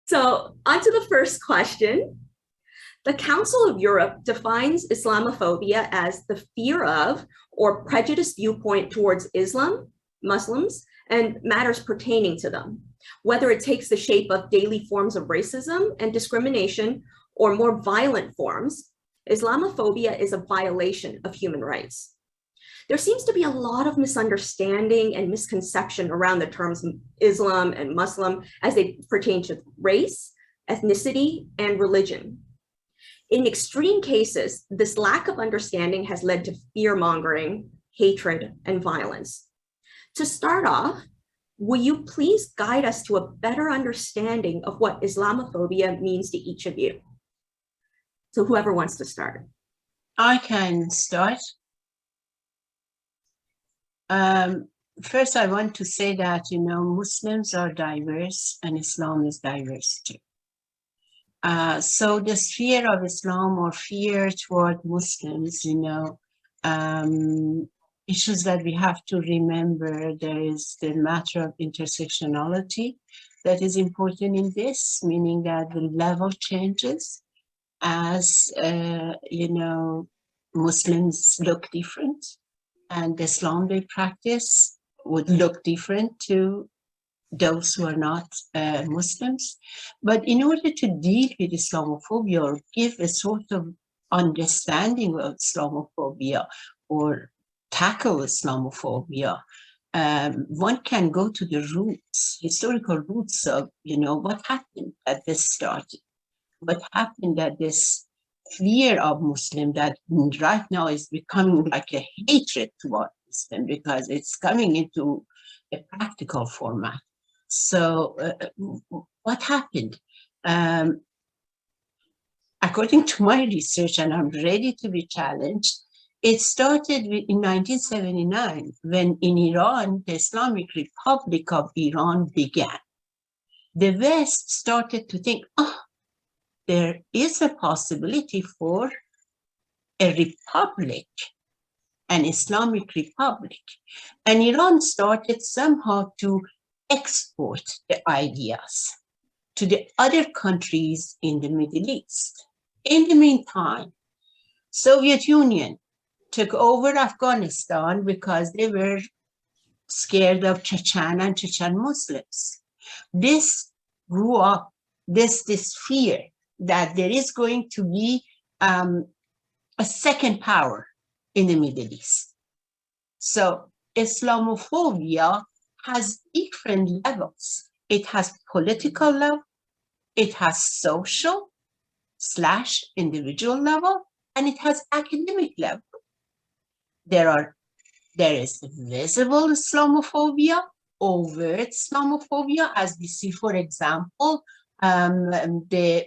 So, on to the first question. The Council of Europe defines Islamophobia as the fear of or prejudiced viewpoint towards Islam, Muslims, and matters pertaining to them, whether it takes the shape of daily forms of racism and discrimination or more violent forms. Islamophobia is a violation of human rights. There seems to be a lot of misunderstanding and misconception around the terms Islam and Muslim as they pertain to race, ethnicity, and religion. In extreme cases, this lack of understanding has led to fear-mongering, hatred, and violence. To start off, will you please guide us to a better understanding of what Islamophobia means to each of you? So whoever wants to start. I can start. First, I want to say that, Muslims are diverse and Islam is diverse too. So the sphere of Islam or fear toward Muslims, issues that we have to remember. There is the matter of intersectionality that is important in this, meaning that the level changes as, Muslims look different and the Islam they practice would look different to those who are not Muslims. But in order to deal with Islamophobia or give a sort of understanding of Islamophobia or tackle Islamophobia, one can go to the roots, historical roots of, what happened at this started. What happened that this fear of Muslim that right now is becoming like a hatred toward Muslim because it's coming into a practical format. So what happened? According to my research, and I'm ready to be challenged, it started in 1979 when in Iran, the Islamic Republic of Iran began. The West started to think, there is a possibility for a republic, an Islamic republic. And Iran started somehow to export the ideas to the other countries in the Middle East. In the meantime, Soviet Union took over Afghanistan because they were scared of Chechen and Chechen Muslims. This grew up, this fear that there is going to be a second power in the Middle East. So Islamophobia has different levels. It has political level, it has social / individual level, and it has academic level. There is visible Islamophobia, overt Islamophobia, as we see, for example, the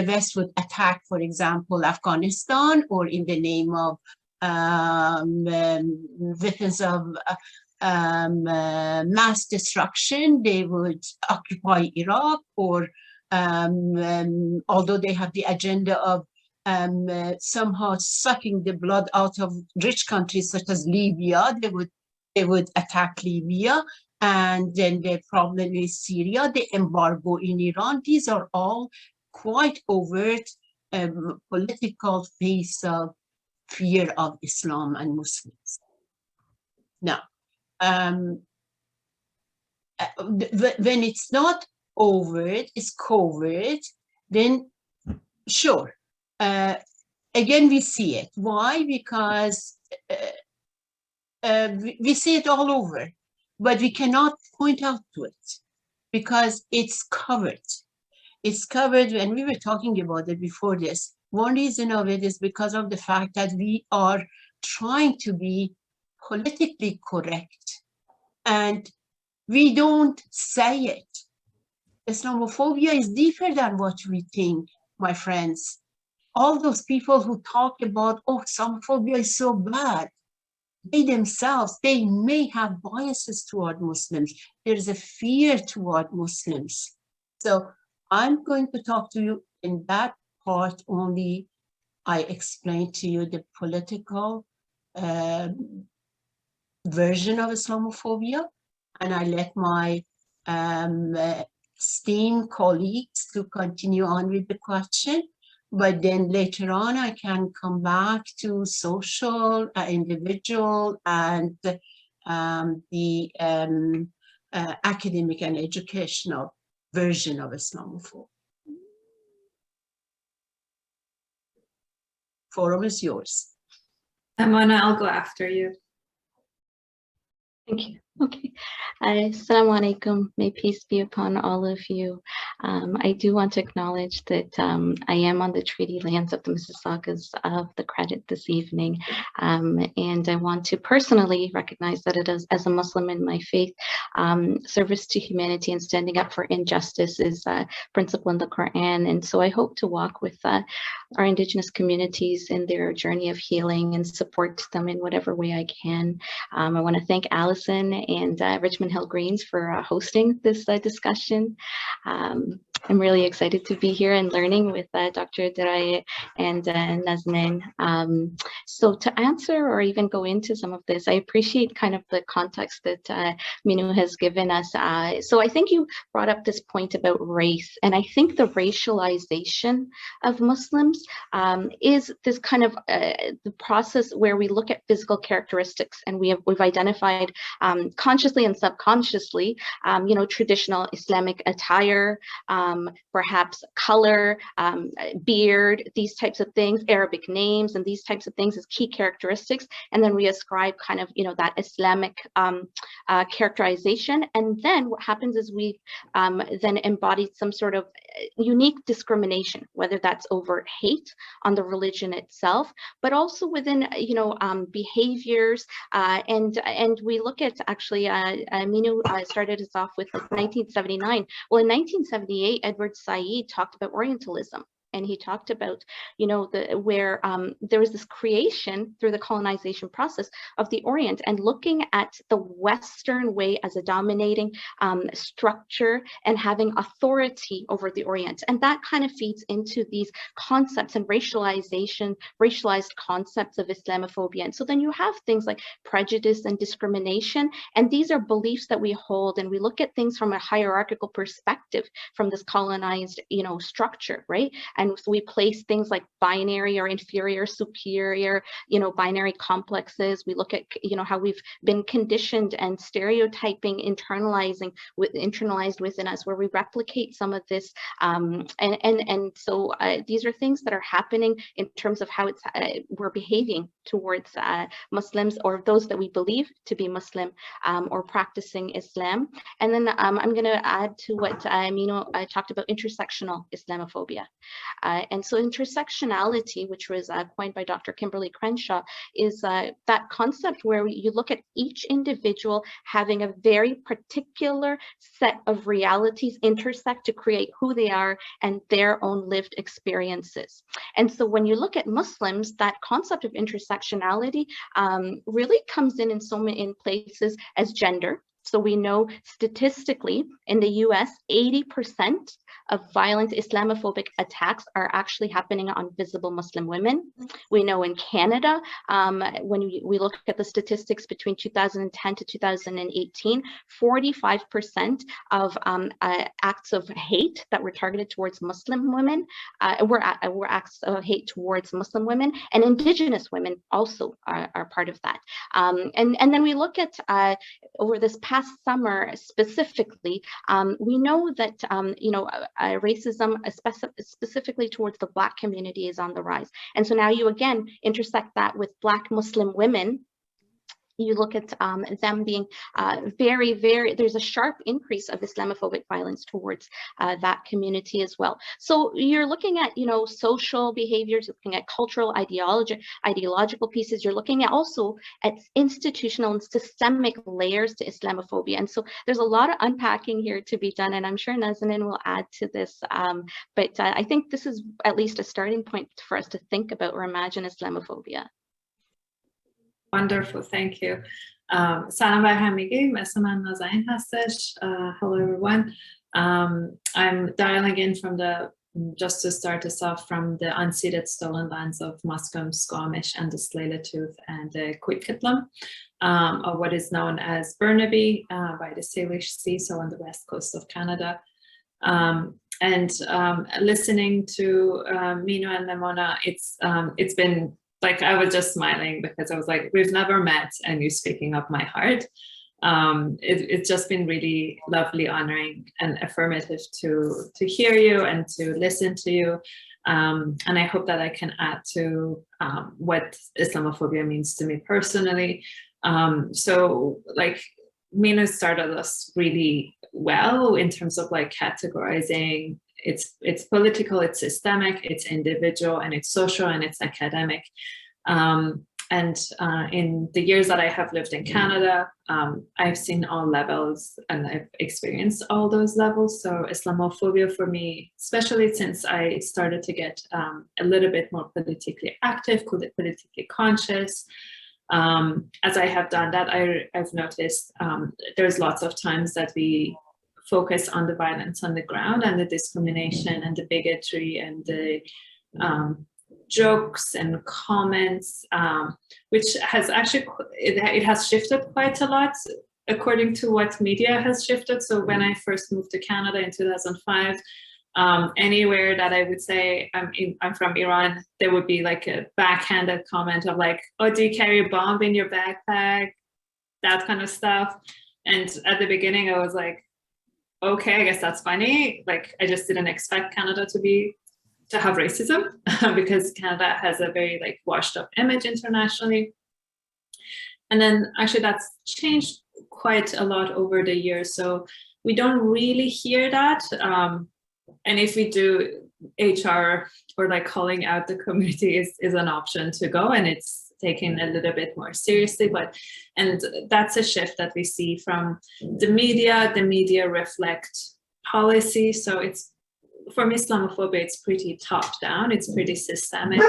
West would attack, for example, Afghanistan, or in the name of weapons of mass destruction, they would occupy Iraq, or although they have the agenda of somehow sucking the blood out of rich countries such as Libya, they would attack Libya. And then the problem is Syria, the embargo in Iran. These are all quite overt political face of fear of Islam and Muslims. Now, when it's not overt, it's covert, then sure. Again, we see it. Why? Because we see it all over. But we cannot point out to it because it's covered. It's covered, and we were talking about it before this. One reason of it is because of the fact that we are trying to be politically correct and we don't say it. Islamophobia is deeper than what we think, my friends. All those people who talk about, Islamophobia is so bad. They themselves, they may have biases toward Muslims. There's a fear toward Muslims. So I'm going to talk to you in that part only. I explained to you the political version of Islamophobia, and I let my esteemed colleagues to continue on with the question, but then later on I can come back to social, individual, and the academic and educational version of Islamophobia. Forum is yours. Memona, I'll go after you. Thank you. Okay. Assalamu alaikum. May peace be upon all of you. I do want to acknowledge that I am on the treaty lands of the Mississaugas of the Credit this evening. And I want to personally recognize that it is, as a Muslim in my faith, service to humanity and standing up for injustice is a principle in the Quran. And so I hope to walk with our Indigenous communities in their journey of healing and support them in whatever way I can. I want to thank Allison and Richmond Hill Greens for hosting this discussion. I'm really excited to be here and learning with Dr. Derayeh and Nazanin. So to answer or even go into some of this, I appreciate kind of the context that Minoo has given us. So I think you brought up this point about race, and I think the racialization of Muslims is this kind of the process where we look at physical characteristics, and we've identified consciously and subconsciously, traditional Islamic attire, perhaps color, beard, these types of things, Arabic names, and these types of things as key characteristics. And then we ascribe kind of, that Islamic characterization. And then what happens is we then embodied some sort of unique discrimination, whether that's overt hate on the religion itself, but also within, behaviors. And we look at actually, Minoo started us off with like 1979. Well, in 1978, Edward Said talked about Orientalism. And he talked about, where there was this creation through the colonization process of the Orient, and looking at the Western way as a dominating structure and having authority over the Orient. And that kind of feeds into these concepts and racialized concepts of Islamophobia. And so then you have things like prejudice and discrimination. And these are beliefs that we hold, and we look at things from a hierarchical perspective from this colonized, structure, right? And so we place things like binary or inferior, superior, binary complexes. We look at, how we've been conditioned and stereotyping, internalized within us, where we replicate some of this. So these are things that are happening in terms of how we're behaving towards Muslims, or those that we believe to be Muslim or practicing Islam. And then I'm going to add to what Minoo talked about, intersectional Islamophobia. And so intersectionality, which was coined by Dr. Kimberly Crenshaw, is that concept where you look at each individual having a very particular set of realities intersect to create who they are and their own lived experiences. And so when you look at Muslims, that concept of intersectionality really comes in so many places as gender. So we know statistically in the US, 80% of violent Islamophobic attacks are actually happening on visible Muslim women. We know in Canada, when we look at the statistics between 2010 to 2018, 45% of acts of hate that were targeted towards Muslim women were acts of hate towards Muslim women, and Indigenous women also are part of that. And then we look at over this past summer specifically, we know that racism, specifically towards the Black community, is on the rise. And so now you again intersect that with Black Muslim women. You look at them being there's a sharp increase of Islamophobic violence towards that community as well. So you're looking at, social behaviors, looking at cultural ideological pieces. You're looking at also at institutional and systemic layers to Islamophobia. And so there's a lot of unpacking here to be done, and I'm sure Nazanin will add to this. But I think this is at least a starting point for us to think about or imagine Islamophobia. Wonderful, thank you. Salam bar hamigi, اسم من نازنین هستش. Hello everyone. I'm dialing in from the just to start us off, from the unceded stolen lands of Musqueam, Squamish, and the Tsleil-Waututh and the Coquitlam, or what is known as Burnaby by the Salish Sea, so on the west coast of Canada. Listening to Minoo and Memona, it's been like, I was just smiling because I was like, we've never met and you're speaking up my heart. It's just been really lovely, honoring, and affirmative to hear you and to listen to you. And I hope that I can add to what Islamophobia means to me personally. So like, Minoo started us really well in terms of like categorizing it's political, it's systemic, it's individual, and it's social, and it's academic. In the years that I have lived in Canada, I've seen all levels and I've experienced all those levels. So Islamophobia for me, especially since I started to get a little bit more politically active, politically conscious, as I have done that, I've noticed there's lots of times that we focus on the violence on the ground and the discrimination and the bigotry and the jokes and comments, which has actually, it has shifted quite a lot according to what media has shifted. So when I first moved to Canada in 2005, anywhere that I would say I'm from Iran, there would be like a backhanded comment of like, oh, do you carry a bomb in your backpack? That kind of stuff. And at the beginning I was like, okay, I guess that's funny. Like, I just didn't expect Canada to have racism because Canada has a very like washed up image internationally. And then actually that's changed quite a lot over the years. So we don't really hear that. And if we do, HR or like calling out the community is an option to go, and it's taken a little bit more seriously. And that's a shift that we see from the media. The media reflect policy. So it's, for me, Islamophobia, it's pretty top down. It's pretty systemic.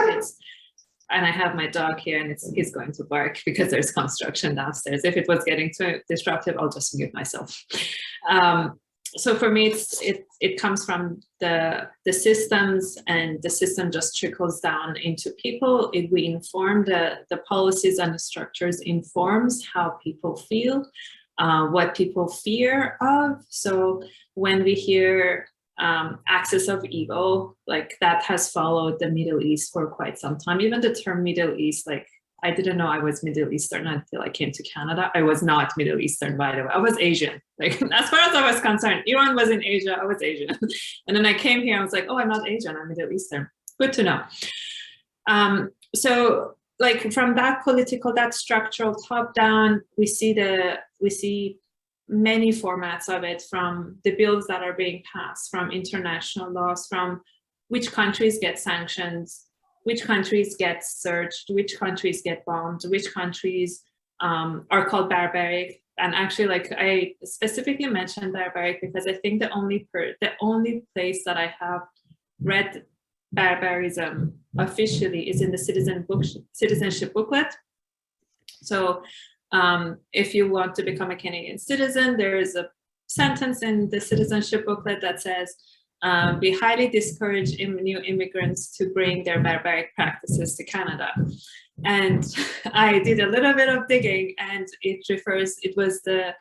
And I have my dog here, and he's going to bark because there's construction downstairs. If it was getting too disruptive, I'll just mute myself. So for me, it comes from the systems, and the system just trickles down into people. We inform the policies and the structures informs how people feel, what people fear of. So when we hear axis of evil, like that has followed the Middle East for quite some time. Even the term Middle East, like I didn't know I was Middle Eastern until I came to Canada. I was not Middle Eastern, by the way. I was Asian. Like, as far as I was concerned, Iran was in Asia, I was Asian. And then I came here, I was like, oh, I'm not Asian, I'm Middle Eastern. Good to know. So like from that political, that structural top down, we see many formats of it, from the bills that are being passed, from international laws, from which countries get sanctions, which countries get searched, which countries get bombed, which countries are called barbaric. And actually, like, I specifically mentioned barbaric because I think the only place that I have read barbarism officially is in the citizenship booklet. So if you want to become a Canadian citizen, there is a sentence in the citizenship booklet that says, we highly discourage new immigrants to bring their barbaric practices to Canada. And I did a little bit of digging, and it was the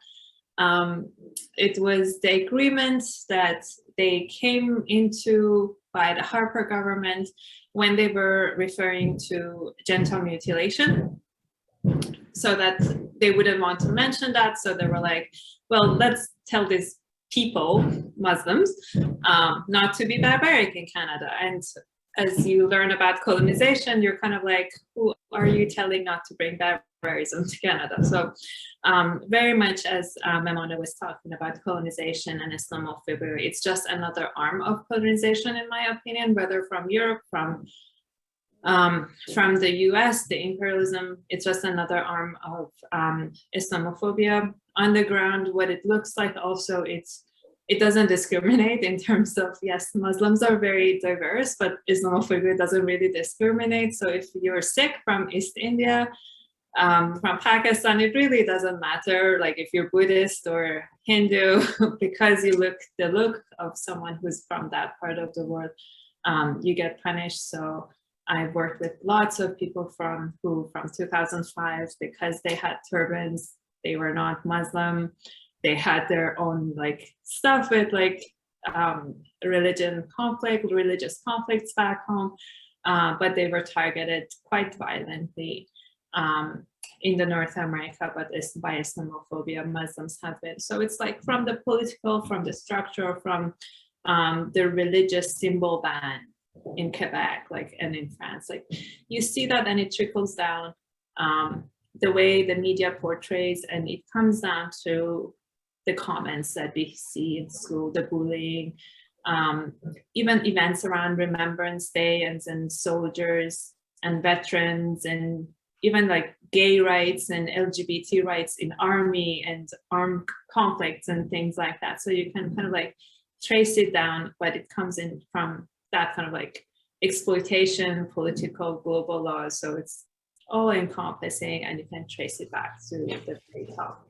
agreement that they came into by the Harper government when they were referring to genital mutilation, so that they wouldn't want to mention that. So they were like, well, let's tell these people, Muslims, not to be barbaric in Canada. And as you learn about colonization, you're kind of like, who are you telling not to bring barbarism to Canada? So very much as Memona was talking about colonization and Islamophobia, it's just another arm of colonization, in my opinion, whether from Europe, from the US, the imperialism, it's just another arm of Islamophobia. On the ground, what it looks like also, it doesn't discriminate in terms of, yes, Muslims are very diverse, but Islamophobia doesn't really discriminate. So if you're Sikh from East India, from Pakistan, it really doesn't matter, like if you're Buddhist or Hindu, because you look the look of someone who's from that part of the world, you get punished. So I've worked with lots of people from 2005, because they had turbans, they were not Muslim, they had their own like stuff with like religious conflicts back home, but they were targeted quite violently in the North America, but it's by Islamophobia. Muslims have been. So it's like from the political, from the structure, from the religious symbol ban in Quebec, like, and in France, like you see that, and it trickles down the way the media portrays, and it comes down to the comments that we see in school, the bullying, even events around Remembrance Day and soldiers and veterans, and even like gay rights and LGBT rights in army and armed conflicts and things like that. So you can kind of like trace it down, but it comes in from that kind of like exploitation, political, global laws. So it's all encompassing, and you can trace it back to the very top.